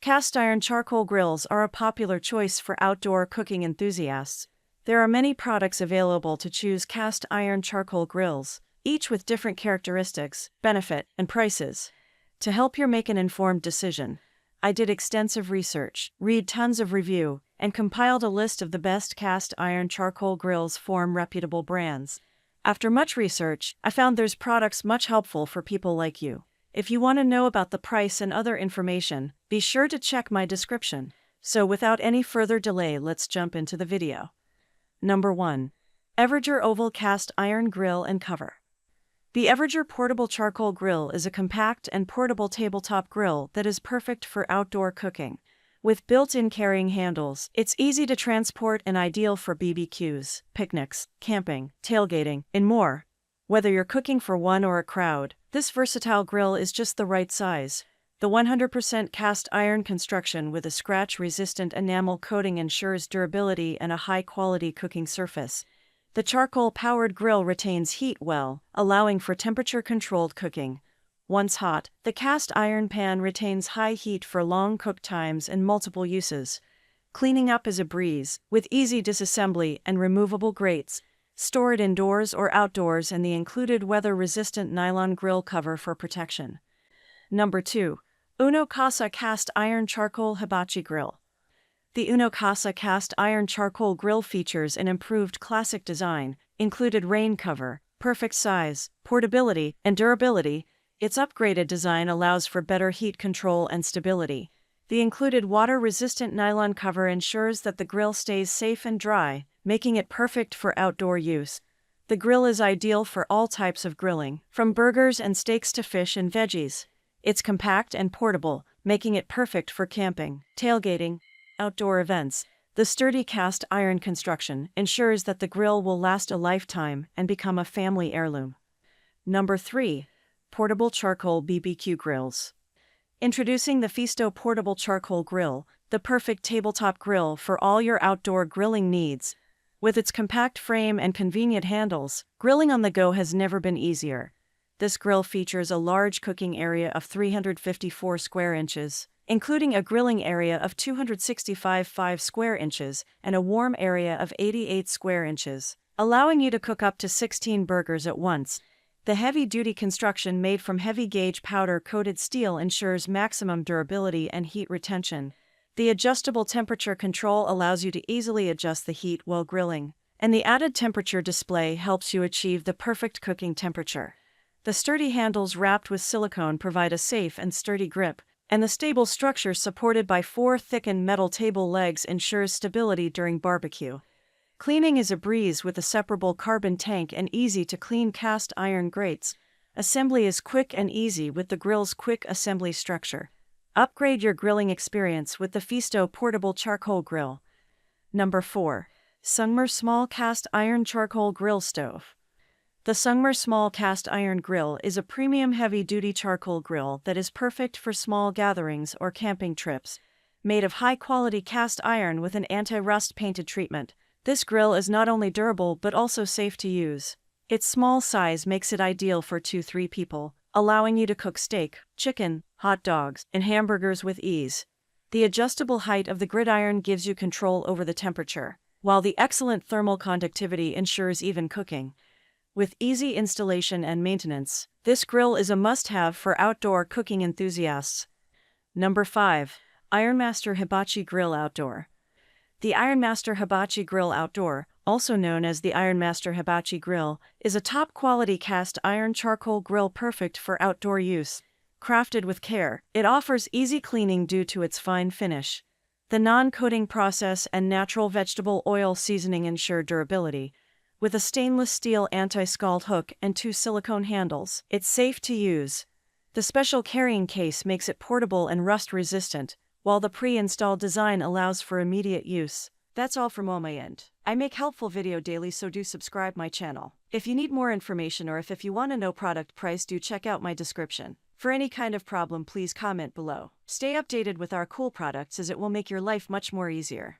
Cast iron charcoal grills are a popular choice for outdoor cooking enthusiasts. There are many products available to choose cast iron charcoal grills, each with different characteristics, benefit, and prices. To help you make an informed decision, I did extensive research, read tons of review, and compiled a list of the best cast iron charcoal grills from reputable brands. After much research, I found there's products much helpful for people like you. If you want to know about the price and other information, be sure to check my description. So without any further delay, let's jump into the video. Number 1. Everger Oval Cast Iron Grill and Cover. The Everger Portable Charcoal Grill is a compact and portable tabletop grill that is perfect for outdoor cooking. With built-in carrying handles, it's easy to transport and ideal for BBQs, picnics, camping, tailgating, and more. Whether you're cooking for one or a crowd, this versatile grill is just the right size. The 100% cast iron construction with a scratch-resistant enamel coating ensures durability and a high-quality cooking surface. The charcoal-powered grill retains heat well, allowing for temperature-controlled cooking. Once hot, the cast iron pan retains high heat for long cook times and multiple uses. Cleaning up is a breeze, with easy disassembly and removable grates. Store it indoors or outdoors and the included weather-resistant nylon grill cover for protection. Number 2. Uno Casa Cast Iron Charcoal Hibachi Grill. The Uno Casa Cast Iron Charcoal Grill features an improved classic design, included rain cover, perfect size, portability, and durability. Its upgraded design allows for better heat control and stability. The included water-resistant nylon cover ensures that the grill stays safe and dry, making it perfect for outdoor use. The grill is ideal for all types of grilling, from burgers and steaks to fish and veggies. It's compact and portable, making it perfect for camping, tailgating, outdoor events. The sturdy cast iron construction ensures that the grill will last a lifetime and become a family heirloom. Number 3. Portable Charcoal BBQ Grills. Introducing the Fisto Portable Charcoal Grill, the perfect tabletop grill for all your outdoor grilling needs. With its compact frame and convenient handles, grilling on the go has never been easier. This grill features a large cooking area of 354 square inches, including a grilling area of 265 square inches and a warm area of 88 square inches, allowing you to cook up to 16 burgers at once. The heavy-duty construction made from heavy-gauge powder-coated steel ensures maximum durability and heat retention. The adjustable temperature control allows you to easily adjust the heat while grilling, and the added temperature display helps you achieve the perfect cooking temperature. The sturdy handles wrapped with silicone provide a safe and sturdy grip, and the stable structure supported by 4 thickened metal table legs ensures stability during barbecue. Cleaning is a breeze with a separable carbon tank and easy-to-clean cast iron grates. Assembly is quick and easy with the grill's quick assembly structure. Upgrade your grilling experience with the Fisto Portable Charcoal Grill. Number 4. Sungmer Small Cast Iron Charcoal Grill Stove. The Sungmer Small Cast Iron Grill is a premium heavy-duty charcoal grill that is perfect for small gatherings or camping trips. Made of high-quality cast iron with an anti-rust painted treatment, this grill is not only durable but also safe to use. Its small size makes it ideal for 2-3 people, allowing you to cook steak, chicken, hot dogs, and hamburgers with ease. The adjustable height of the gridiron gives you control over the temperature, while the excellent thermal conductivity ensures even cooking. With easy installation and maintenance, this grill is a must-have for outdoor cooking enthusiasts. Number 5. Ironmaster Hibachi Grill Outdoor. The Ironmaster Hibachi Grill Outdoor, also known as the Ironmaster Hibachi Grill, is a top-quality cast iron charcoal grill perfect for outdoor use. Crafted with care, it offers easy cleaning due to its fine finish. The non-coating process and natural vegetable oil seasoning ensure durability. With a stainless steel anti-scald hook and 2 silicone handles, it's safe to use. The special carrying case makes it portable and rust-resistant, while the pre-installed design allows for immediate use. That's all from my end. I make helpful video daily, so do subscribe my channel. If you need more information or if you want to know product price, do check out my description. For any kind of problem, please comment below. Stay updated with our cool products as it will make your life much more easier.